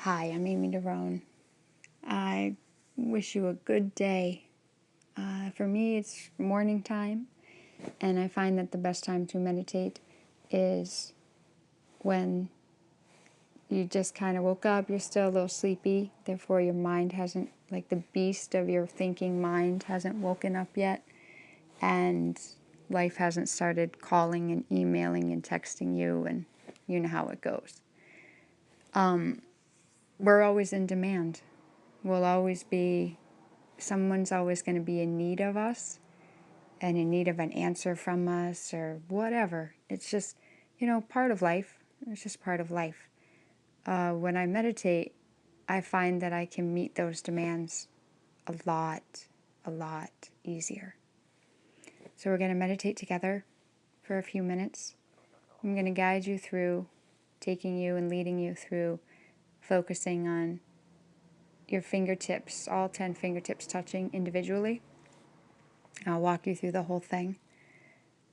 Hi, I'm Amy DeRone. I wish you a good day. For me, it's morning time, and I find that the best time to meditate is when you just kind of woke up, you're still a little sleepy, therefore your mind hasn't, like the beast of your thinking mind hasn't woken up yet, and life hasn't started calling and emailing and texting you, and you know how it goes. We're always in demand. We'll always be, someone's always going to be in need of us and in need of an answer from us or whatever. It's just, part of life. It's just part of life. When I meditate, I find that I can meet those demands a lot easier. So we're going to meditate together for a few minutes. I'm going to guide you through, taking you and leading you through focusing on your fingertips, all 10 fingertips touching individually. I'll walk you through the whole thing.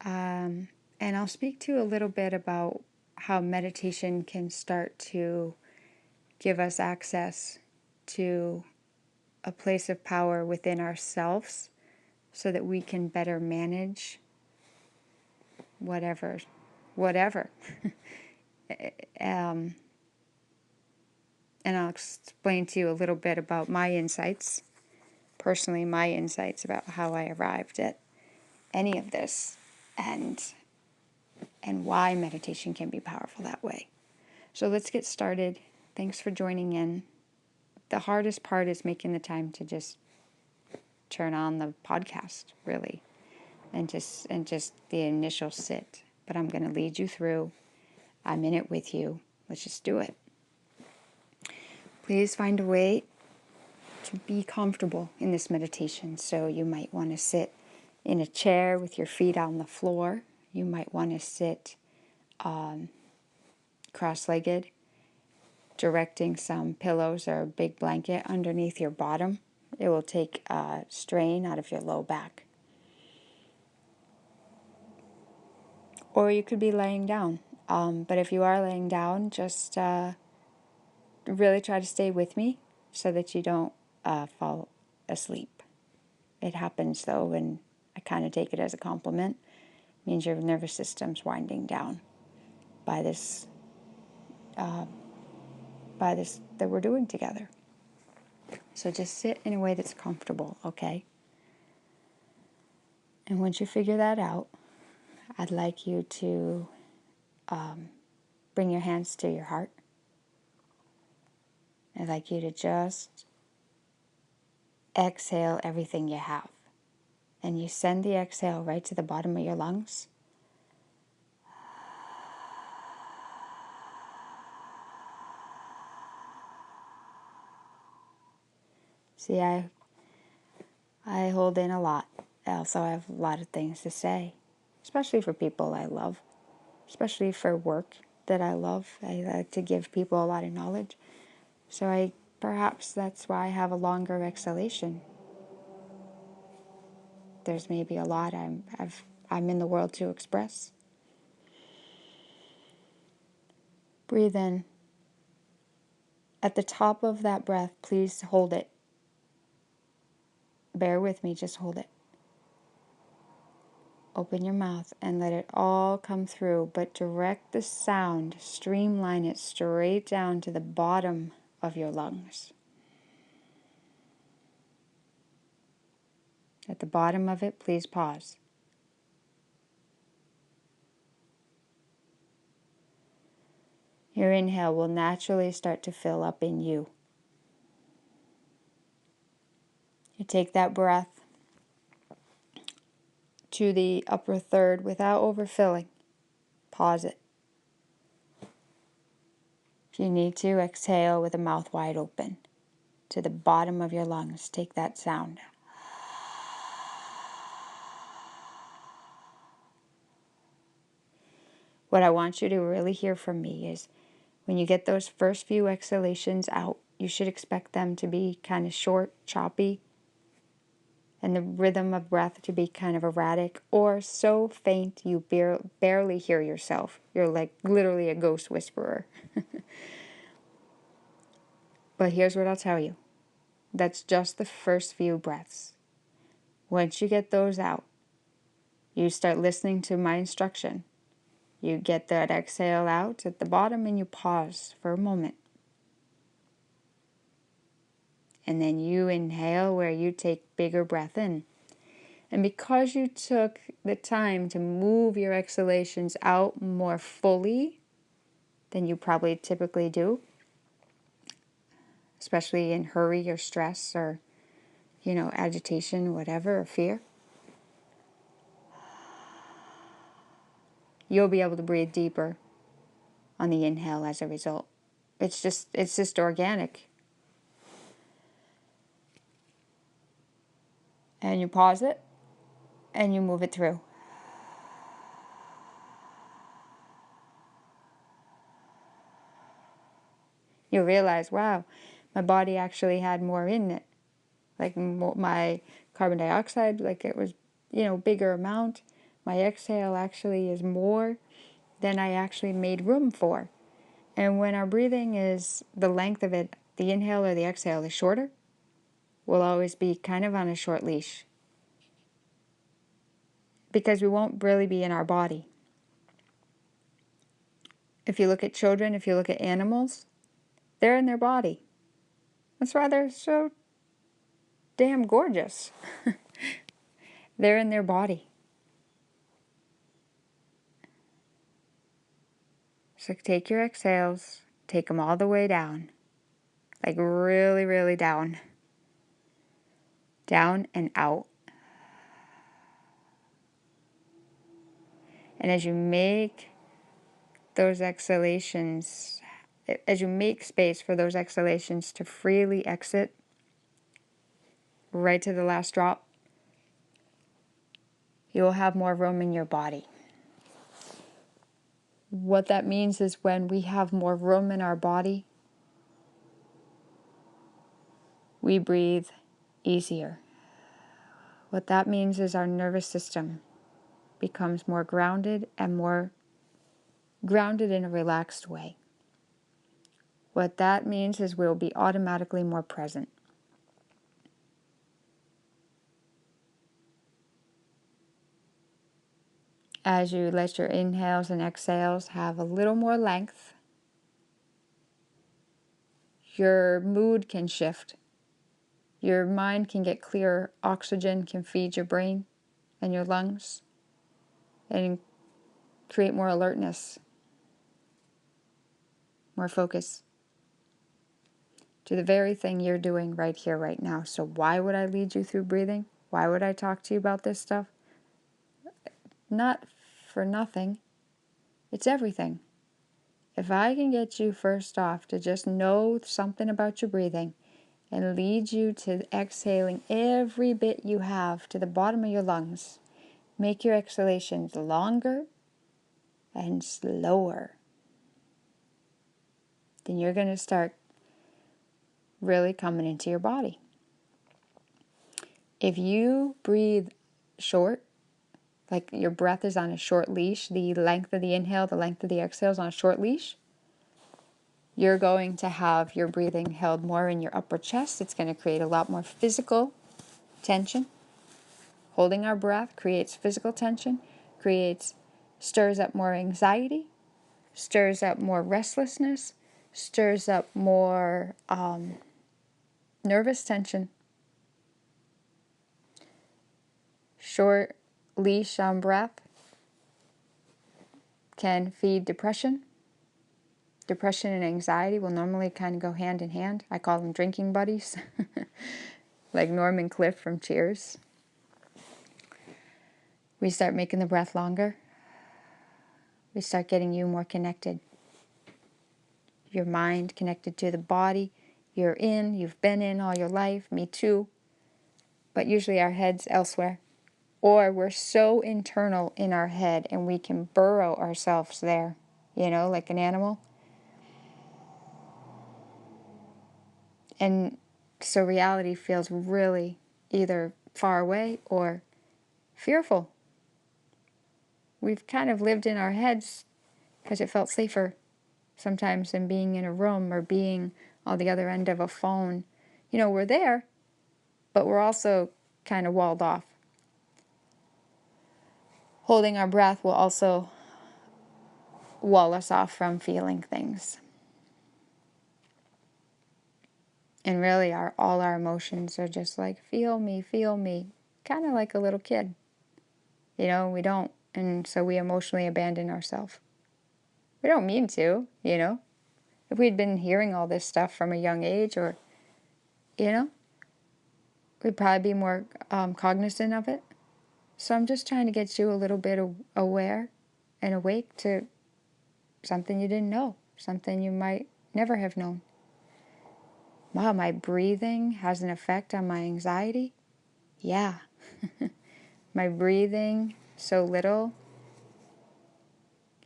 And I'll speak to you a little bit about how meditation can start to give us access to a place of power within ourselves so that we can better manage whatever. And I'll explain to you a little bit about my insights, personally my insights about how I arrived at any of this and why meditation can be powerful that way. So let's get started. Thanks for joining in. The hardest part is making the time to just turn on the podcast, really, and just the initial sit. But I'm going to lead you through. I'm in it with you. Let's just do it. Please find a way to be comfortable in this meditation. So you might want to sit in a chair with your feet on the floor. You might want to sit cross-legged, directing some pillows or a big blanket underneath your bottom. It will take strain out of your low back. Or you could be laying down. But if you are laying down, just really try to stay with me so that you don't fall asleep. It happens though, and I kind of take it as a compliment. It means your nervous system's winding down by this that we're doing together. So just sit in a way that's comfortable, okay? And once you figure that out, I'd like you to bring your hands to your heart. I'd like you to just exhale everything you have. And you send the exhale right to the bottom of your lungs. See, I hold in a lot. I also have a lot of things to say, especially for people I love, especially for work that I love. I like to give people a lot of knowledge. So perhaps that's why I have a longer exhalation. There's maybe a lot I'm in the world to express. Breathe in. At the top of that breath, please hold it. Bear with me, just hold it. Open your mouth and let it all come through, but direct the sound, streamline it straight down to the bottom of your lungs. At the bottom of it, please pause. Your inhale will naturally start to fill up in you. You take that breath to the upper third without overfilling. Pause it. If you need to, exhale with the mouth wide open. To the bottom of your lungs, take that sound. What I want you to really hear from me is when you get those first few exhalations out, you should expect them to be kind of short, choppy, and the rhythm of breath to be kind of erratic or so faint you barely hear yourself. You're like literally a ghost whisperer. But here's what I'll tell you. That's just the first few breaths. Once you get those out, you start listening to my instruction. You get that exhale out at the bottom and you pause for a moment. And then you inhale where you take bigger breath in. And because you took the time to move your exhalations out more fully than you probably typically do, especially in hurry or stress or, agitation, whatever, or fear, you'll be able to breathe deeper on the inhale as a result. It's just organic. And you pause it and you move it through. You'll realize, wow, my body actually had more in it. Like my carbon dioxide, like it was, bigger amount. My exhale actually is more than I actually made room for. And when our breathing is the length of it, the inhale or the exhale is shorter, we'll always be kind of on a short leash. Because we won't really be in our body. If you look at children, if you look at animals, they're in their body. That's why they're so damn gorgeous. They're in their body. So take your exhales, take them all the way down. Like really, really down. Down and out. And as you make those exhalations, as you make space for those exhalations to freely exit right to the last drop, you will have more room in your body. What that means is when we have more room in our body, we breathe easier. What that means is our nervous system becomes more grounded and more grounded in a relaxed way. What that means is we'll be automatically more present. As you let your inhales and exhales have a little more length, your mood can shift. Your mind can get clearer. Oxygen can feed your brain and your lungs and create more alertness, more focus to the very thing you're doing right here, right now. So why would I lead you through breathing? Why would I talk to you about this stuff? Not for nothing. It's everything. If I can get you first off to just know something about your breathing and lead you to exhaling every bit you have to the bottom of your lungs, make your exhalations longer and slower, then you're going to start really coming into your body. If you breathe short, like your breath is on a short leash, the length of the inhale, the length of the exhale is on a short leash, you're going to have your breathing held more in your upper chest. It's going to create a lot more physical tension. Holding our breath creates physical tension, stirs up more anxiety, stirs up more restlessness, stirs up more nervous tension. Short leash on breath can feed depression. Depression and anxiety will normally kind of go hand in hand. I call them drinking buddies, like Norm and Cliff from Cheers. We start making the breath longer. We start getting you more connected. Your mind connected to the body. You've been in all your life, me too. But usually our head's elsewhere. Or we're so internal in our head and we can burrow ourselves there, like an animal. And so reality feels really either far away or fearful. We've kind of lived in our heads because it felt safer sometimes than being in a room or being on the other end of a phone, we're there, but we're also kind of walled off. Holding our breath will also wall us off from feeling things. And really, all our emotions are just like, feel me, kind of like a little kid. We don't. And so we emotionally abandon ourselves. We don't mean to, If we'd been hearing all this stuff from a young age, or, we'd probably be more cognizant of it. So I'm just trying to get you a little bit aware and awake to something you didn't know, something you might never have known. Wow, my breathing has an effect on my anxiety? Yeah. My breathing, so little,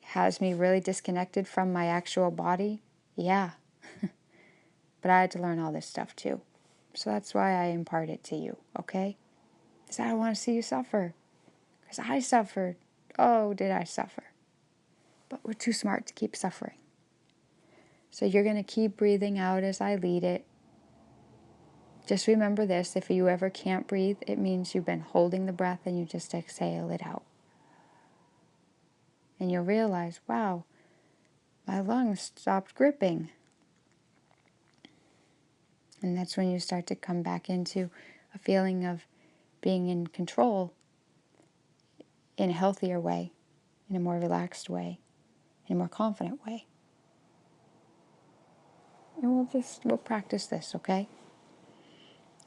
has me really disconnected from my actual body? Yeah. But I had to learn all this stuff too. So that's why I impart it to you, okay? Because I don't want to see you suffer. Because I suffered. Oh, did I suffer? But we're too smart to keep suffering. So you're going to keep breathing out as I lead it. Just remember this, if you ever can't breathe, it means you've been holding the breath and you just exhale it out. And you'll realize, wow, my lungs stopped gripping. And that's when you start to come back into a feeling of being in control in a healthier way, in a more relaxed way, in a more confident way. And we'll practice this, okay?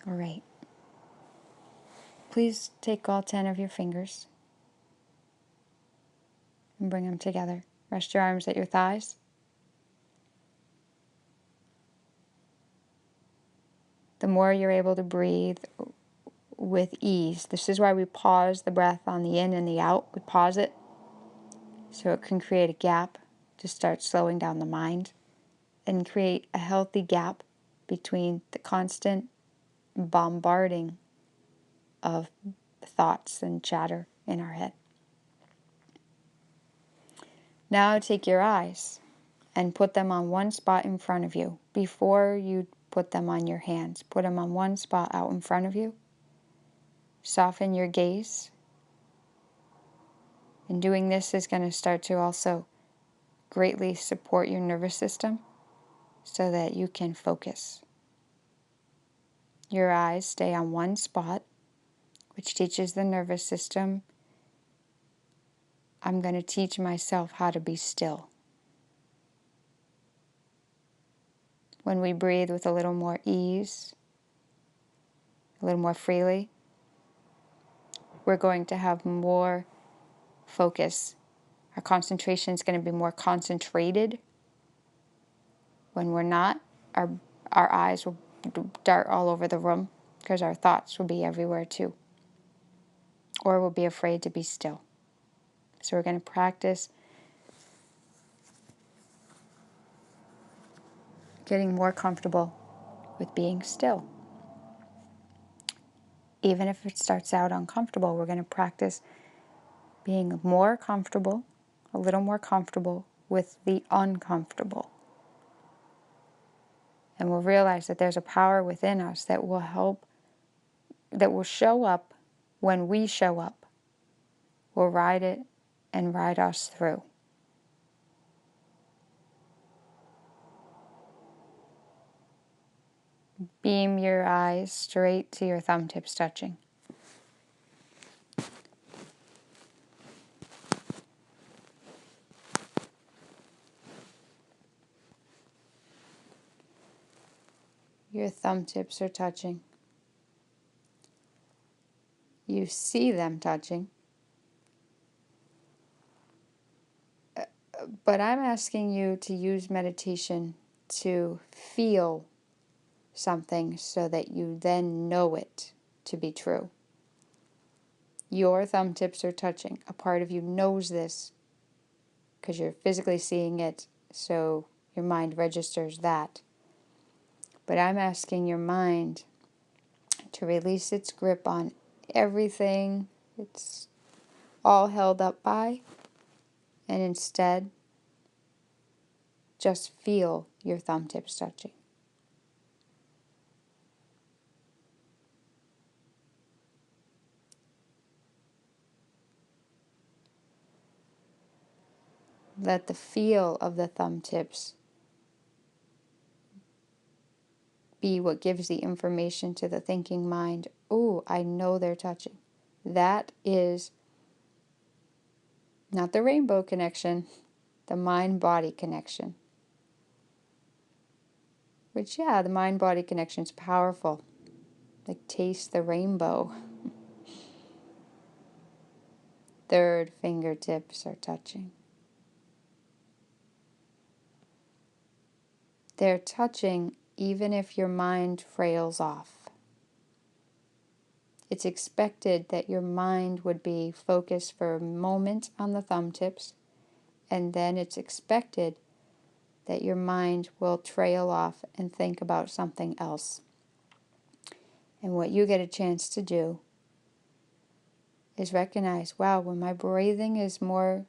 All right. Please take all 10 of your fingers and bring them together. Rest your arms at your thighs. The more you're able to breathe with ease. This is why we pause the breath on the in and the out. We pause it so it can create a gap to start slowing down the mind and create a healthy gap between the constant bombarding of thoughts and chatter in our head. Now take your eyes and put them on one spot in front of you. Before you put them on your hands, put them on one spot out in front of you. Soften your gaze. And doing this is going to start to also greatly support your nervous system so that you can focus. Your eyes stay on one spot, which teaches the nervous system, I'm going to teach myself how to be still. When we breathe with a little more ease, a little more freely, we're going to have more focus. Our concentration is going to be more concentrated. When we're not, our eyes will dart all over the room because our thoughts will be everywhere too. Or we'll be afraid to be still. So we're going to practice getting more comfortable with being still. Even if it starts out uncomfortable, we're going to practice being more comfortable, a little more comfortable with the uncomfortable. And we'll realize that there's a power within us that will help, that will show up when we show up. We'll ride it and ride us through. Beam your eyes straight to your thumb tips touching. Your thumb tips are touching. You see them touching. But I'm asking you to use meditation to feel something so that you then know it to be true. Your thumb tips are touching. A part of you knows this because you're physically seeing it, so your mind registers that. But I'm asking your mind to release its grip on everything it's all held up by, and instead just feel your thumb tips touching. Let the feel of the thumb tips be what gives the information to the thinking mind. Oh, I know they're touching. That is not the rainbow connection, the mind-body connection. Which, yeah, the mind-body connection is powerful. Like, taste the rainbow. Third fingertips are touching. They're touching even if your mind trails off. It's expected that your mind would be focused for a moment on the thumb tips, and then it's expected that your mind will trail off and think about something else. And what you get a chance to do is recognize, wow, when my breathing is more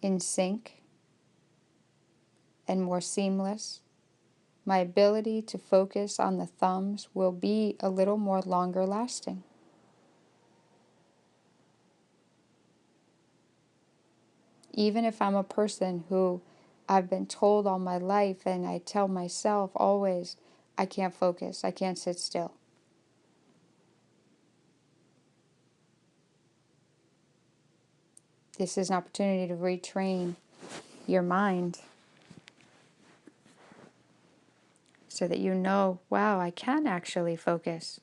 in sync and more seamless, my ability to focus on the thumbs will be a little more longer lasting. Even if I'm a person who I've been told all my life, and I tell myself always, I can't focus, I can't sit still. This is an opportunity to retrain your mind so that you know, wow, I can actually focus.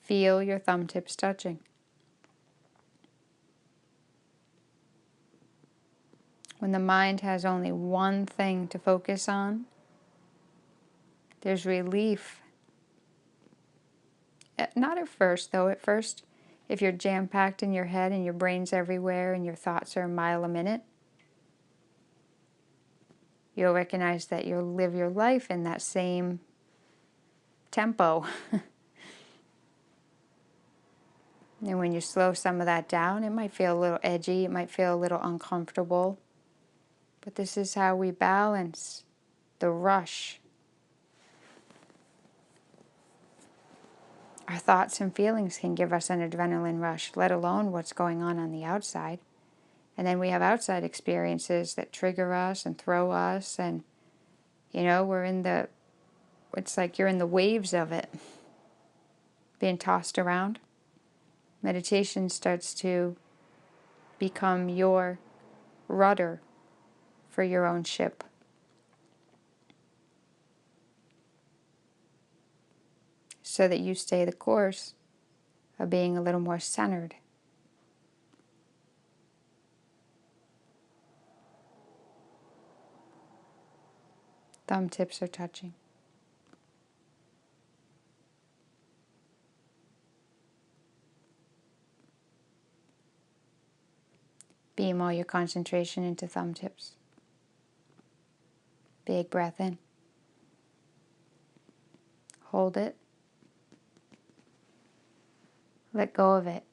Feel your thumb tips touching. When the mind has only one thing to focus on, there's relief. Not at first, though. At first, if you're jam-packed in your head and your brain's everywhere and your thoughts are a mile a minute, you'll recognize that you'll live your life in that same tempo. And when you slow some of that down, it might feel a little edgy, it might feel a little uncomfortable. But this is how we balance the rush. Our thoughts and feelings can give us an adrenaline rush, let alone what's going on the outside. And then we have outside experiences that trigger us and throw us, and it's like you're in the waves of it, being tossed around. Meditation starts to become your rudder for your own ship. So that you stay the course of being a little more centered. Thumb tips are touching. Beam all your concentration into thumb tips. Big breath in. Hold it. Let go of it.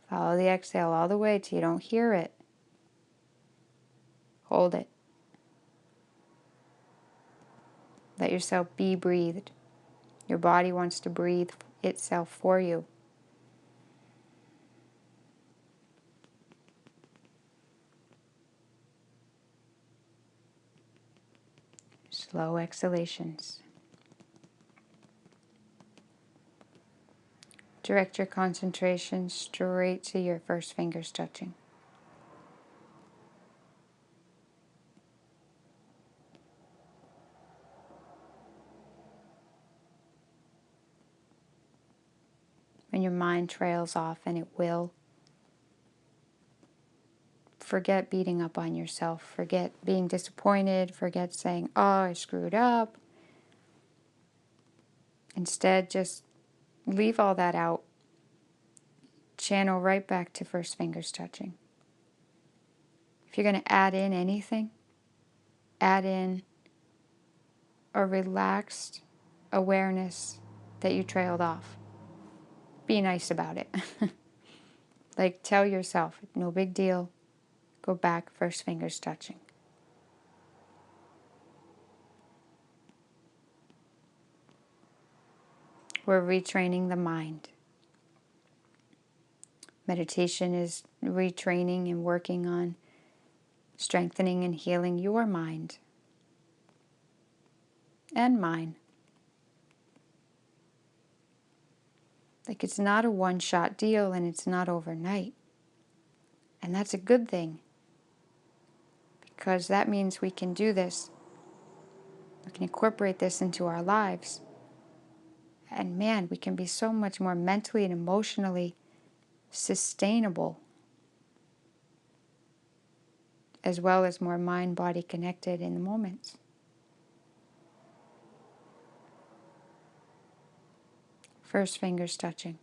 Follow the exhale all the way till you don't hear it. Hold it. Let yourself be breathed. Your body wants to breathe itself for you. Slow exhalations. Direct your concentration straight to your first fingers touching. When your mind trails off, and it will, forget beating up on yourself. Forget being disappointed. Forget saying, oh, I screwed up. Instead, just leave all that out. Channel right back to first fingers touching. If you're going to add in anything, add in a relaxed awareness that you trailed off. Be nice about it. Like, tell yourself, no big deal. Go back, first fingers touching. We're retraining the mind. Meditation is retraining and working on strengthening and healing your mind and mine. Like, it's not a one-shot deal and it's not overnight. And that's a good thing, because that means we can do this. We can incorporate this into our lives. And man, we can be so much more mentally and emotionally sustainable, as well as more mind-body connected in the moments. First fingers touching.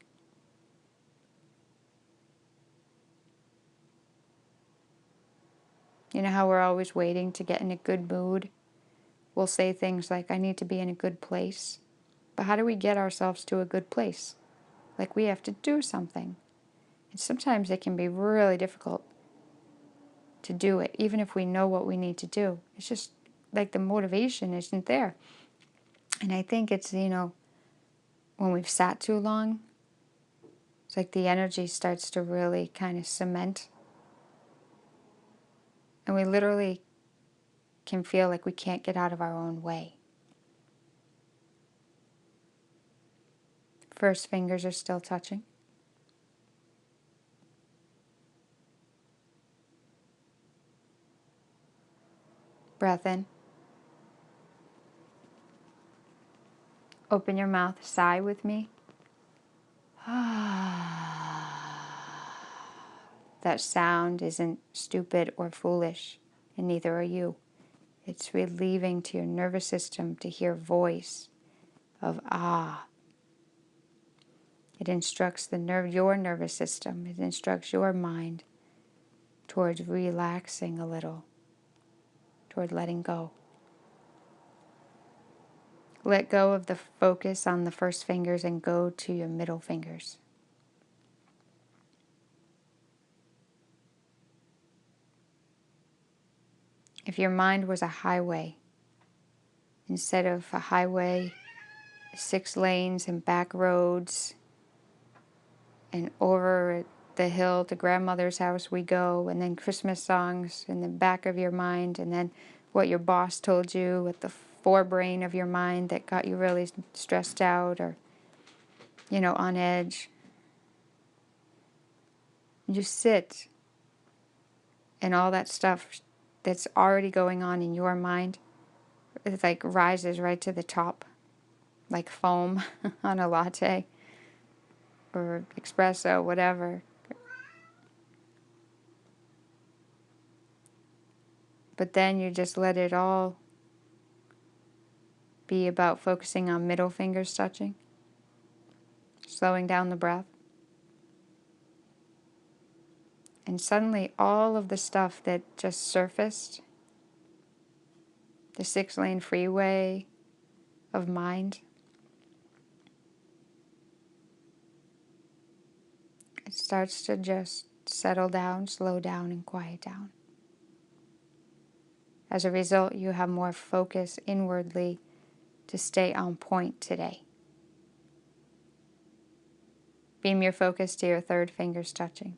You know how we're always waiting to get in a good mood? We'll say things like, I need to be in a good place. But how do we get ourselves to a good place? Like, we have to do something. And sometimes it can be really difficult to do it, even if we know what we need to do. It's just like the motivation isn't there. And I think it's, when we've sat too long, it's like the energy starts to really kind of cement. And we literally can feel like we can't get out of our own way. First fingers are still touching. Breath in. Open your mouth, sigh with me. That sound isn't stupid or foolish, and neither are you. It's relieving to your nervous system to hear voice of ah. It instructs your nervous system. It instructs your mind towards relaxing a little, toward letting go. Let go of the focus on the first fingers and go to your middle fingers. If your mind was a highway, instead of a highway, 6 lanes and back roads, and over the hill to grandmother's house we go, and then Christmas songs in the back of your mind, and then what your boss told you at the forebrain of your mind that got you really stressed out or, on edge. You sit, and all that stuff that's already going on in your mind, it like rises right to the top, like foam on a latte or espresso, whatever. But then you just let it all be about focusing on middle fingers touching, slowing down the breath. And suddenly all of the stuff that just surfaced, the 6-lane freeway of mind, it starts to just settle down, slow down, and quiet down. As a result, you have more focus inwardly to stay on point today. Beam your focus to your third fingers touching.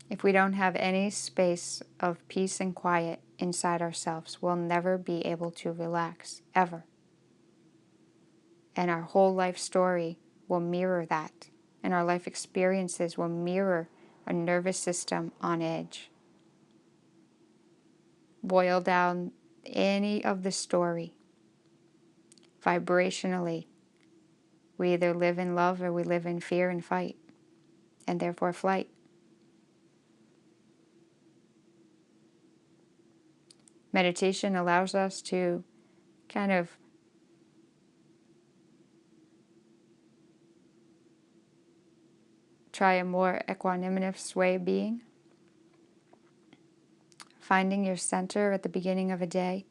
If we don't have any space of peace and quiet inside ourselves, we'll never be able to relax, ever. And our whole life story will mirror that. And our life experiences will mirror a nervous system on edge. Boil down any of the story. Vibrationally, we either live in love or we live in fear and fight, and therefore flight. Meditation allows us to kind of try a more equanimous way of being. Finding your center at the beginning of a day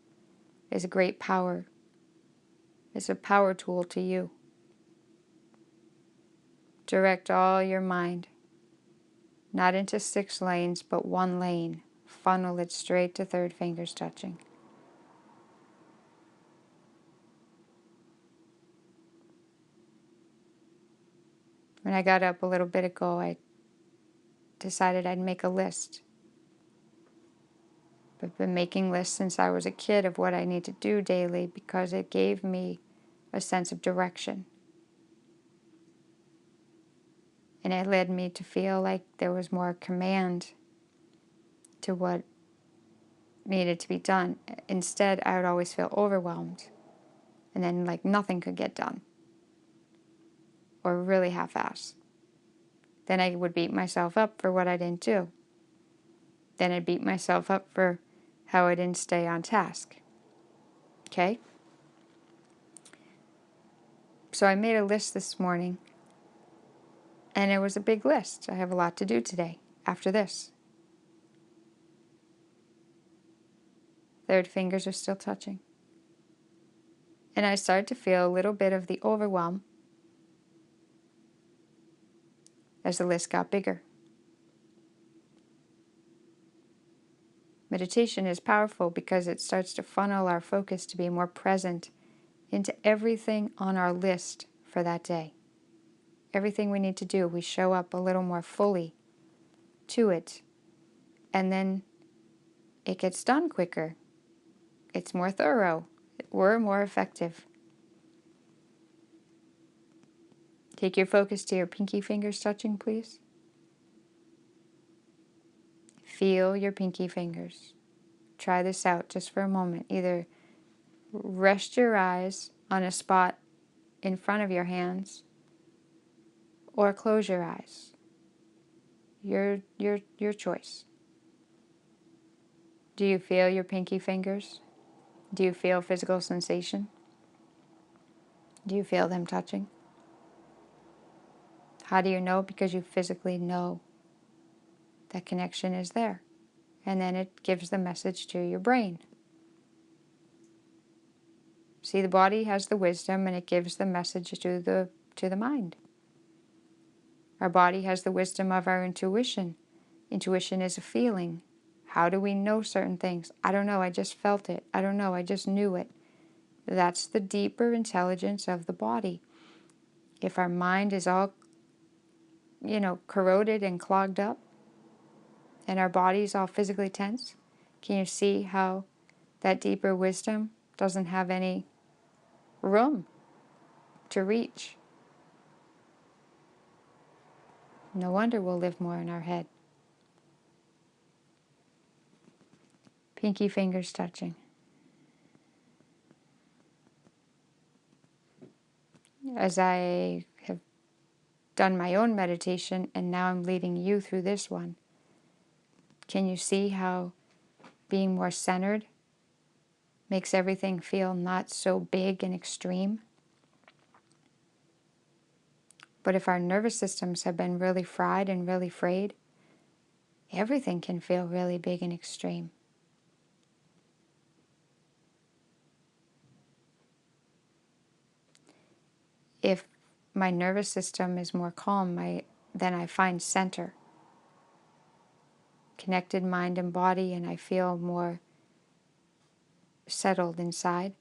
is a great power. It's a power tool to you. Direct all your mind, not into 6 lanes, but 1 lane. Funnel it straight to third fingers touching. When I got up a little bit ago, I decided I'd make a list. I've been making lists since I was a kid of what I need to do daily because it gave me a sense of direction. And it led me to feel like there was more command to what needed to be done. Instead, I would always feel overwhelmed. And then like nothing could get done. Or really half-assed. Then I would beat myself up for what I didn't do. Then I'd beat myself up for how I didn't stay on task. Okay? So I made a list this morning. And it was a big list. I have a lot to do today after this. Third fingers are still touching. And I started to feel a little bit of the overwhelm as the list got bigger. Meditation is powerful because it starts to funnel our focus to be more present into everything on our list for that day. Everything we need to do, we show up a little more fully to it. And then it gets done quicker. It's more thorough. We're more effective. Take your focus to your pinky fingers touching, please. Feel your pinky fingers. Try this out just for a moment. Either rest your eyes on a spot in front of your hands or close your eyes. Your choice. Do you feel your pinky fingers? Do you feel physical sensation? Do you feel them touching? How do you know? Because you physically know that connection is there. And then it gives the message to your brain. See, the body has the wisdom and it gives the message to the mind. Our body has the wisdom of our intuition. Intuition is a feeling. How do we know certain things? I don't know, I just felt it. I don't know, I just knew it. That's the deeper intelligence of the body. If our mind is all, corroded and clogged up, and our body's all physically tense, can you see how that deeper wisdom doesn't have any room to reach? No wonder we'll live more in our head. Pinky fingers touching. As I have done my own meditation and now I'm leading you through this one, can you see how being more centered makes everything feel not so big and extreme? But if our nervous systems have been really fried and really frayed, everything can feel really big and extreme. If my nervous system is more calm, then I find center, connected mind and body, and I feel more settled inside.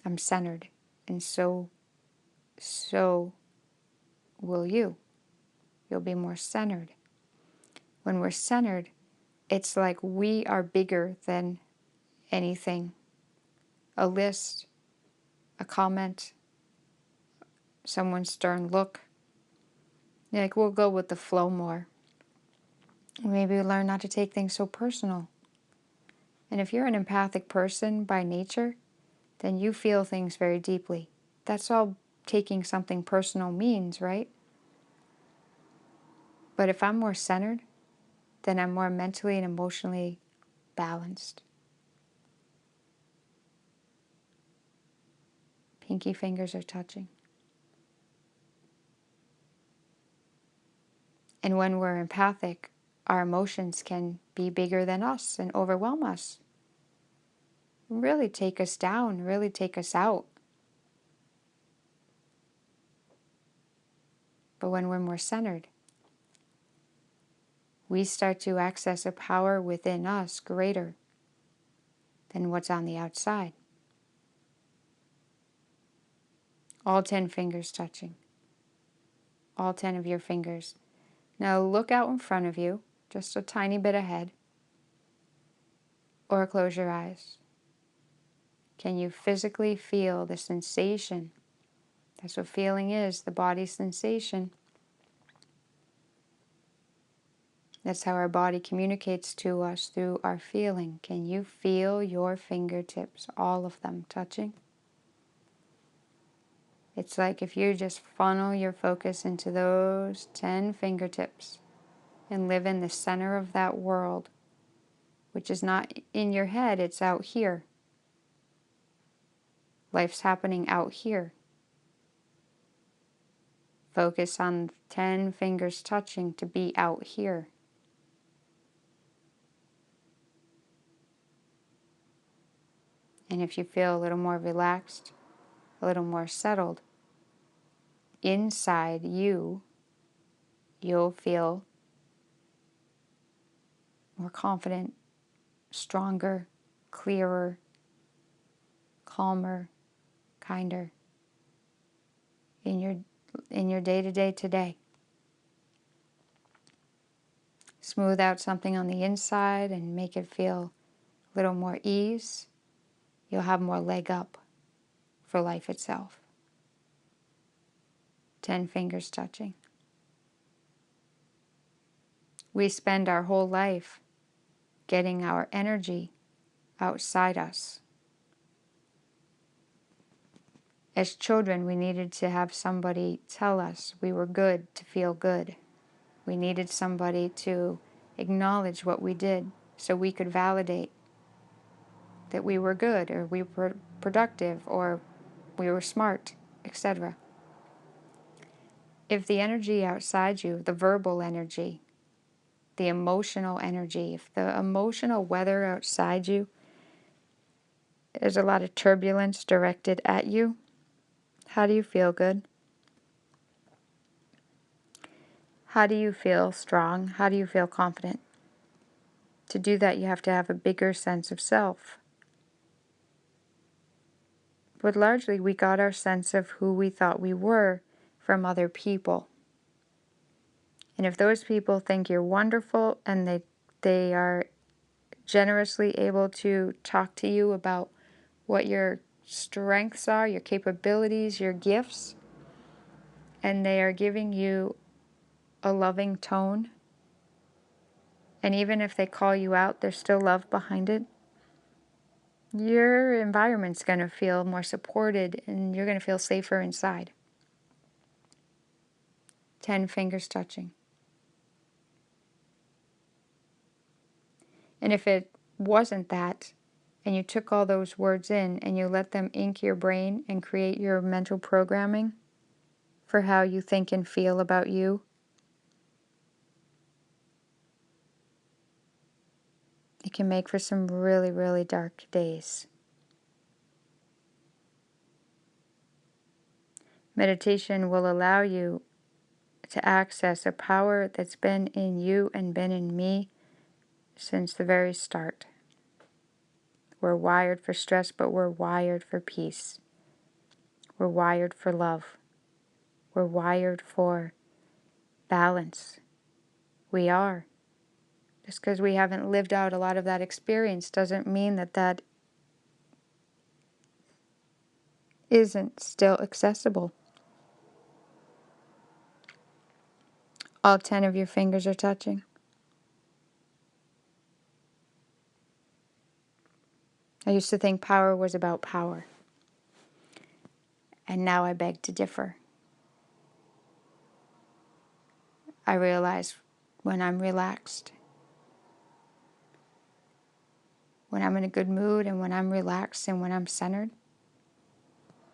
I'm centered, and so will you. You'll be more centered. When we're centered, it's like we are bigger than anything. A list, a comment, someone's stern look. Like, we'll go with the flow more. Maybe we learn not to take things so personal. And if you're an empathic person by nature, then you feel things very deeply. That's all taking something personal means, right? But if I'm more centered, then I'm more mentally and emotionally balanced. Pinky fingers are touching. And when we're empathic, our emotions can be bigger than us and overwhelm us. Really take us down, really take us out. But when we're more centered, we start to access a power within us greater than what's on the outside. All 10 fingers touching. all 10 of your fingers. Now look out in front of you, just a tiny bit ahead, or close your eyes. Can you physically feel the sensation? That's what feeling is, the body sensation. That's how our body communicates to us, through our feeling. Can you feel your fingertips, all of them, touching? It's like if you just funnel your focus into those 10 fingertips and live in the center of that world, which is not in your head, it's out here. Life's happening out here. Focus on 10 fingers touching to be out here. And if you feel a little more relaxed, a little more settled, inside you, you'll feel more confident, stronger, clearer, calmer, kinder in your day-to-day today. Smooth out something on the inside and make it feel a little more ease. You'll have more leg up for life itself. 10 fingers touching. We spend our whole life getting our energy outside us. As children, we needed to have somebody tell us we were good to feel good. We needed somebody to acknowledge what we did so we could validate that we were good, or we were productive, or we were smart, etc. If the energy outside you, the verbal energy, the emotional energy, if the emotional weather outside you, there's a lot of turbulence directed at you, how do you feel? Good? How do you feel strong? How do you feel confident? To do that, you have to have a bigger sense of self. But largely, we got our sense of who we thought we were from other people. And if those people think you're wonderful and they are generously able to talk to you about what your strengths are, your capabilities, your gifts, and they are giving you a loving tone, and even if they call you out, there's still love behind it, your environment's going to feel more supported and you're going to feel safer inside. 10 fingers touching. And if it wasn't that, and you took all those words in and you let them ink your brain and create your mental programming for how you think and feel about you, it can make for some really, really dark days. Meditation will allow you to access a power that's been in you and been in me since the very start. We're wired for stress, but we're wired for peace. We're wired for love. We're wired for balance. We are. Just because we haven't lived out a lot of that experience doesn't mean that that isn't still accessible. All 10 of your fingers are touching. I used to think power was about power. And now I beg to differ. I realize when I'm relaxed, when I'm in a good mood, and when I'm relaxed and when I'm centered,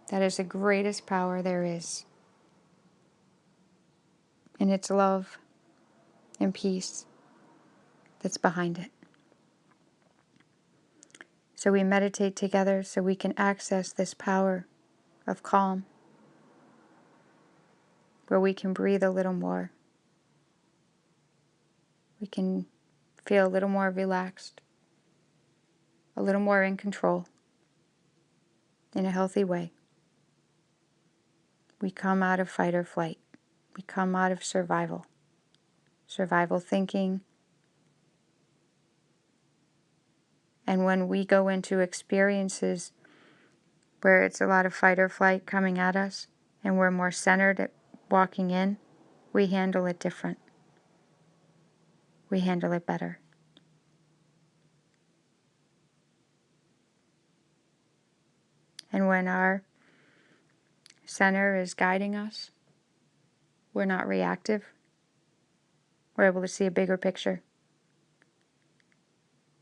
that is the greatest power there is. And it's love and peace that's behind it. So we meditate together so we can access this power of calm, where we can breathe a little more. We can feel a little more relaxed, a little more in control, in a healthy way. We come out of fight or flight. We come out of survival thinking. And when we go into experiences where it's a lot of fight or flight coming at us, and we're more centered at walking in, we handle it different. We handle it better. And when our center is guiding us, we're not reactive. We're able to see a bigger picture.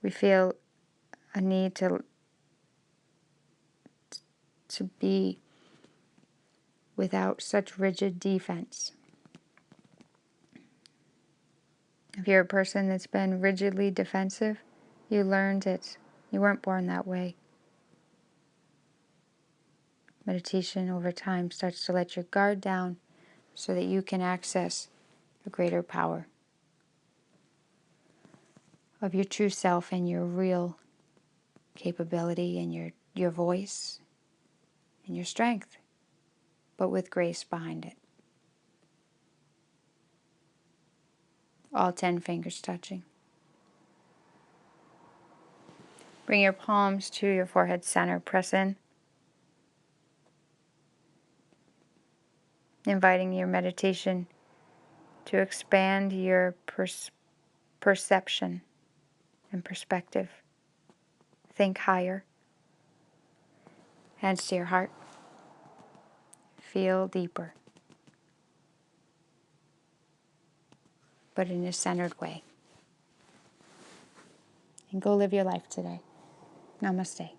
We feel a need to be without such rigid defense. If you're a person that's been rigidly defensive, you learned it. You weren't born that way. Meditation over time starts to let your guard down so that you can access a greater power of your true self and your real capability and your voice and your strength, but with grace behind it. All 10 fingers touching. Bring your palms to your forehead center. Press in. Inviting your meditation to expand your perception and perspective. Think higher. Hands to your heart. Feel deeper, but in a centered way. And go live your life today. Namaste.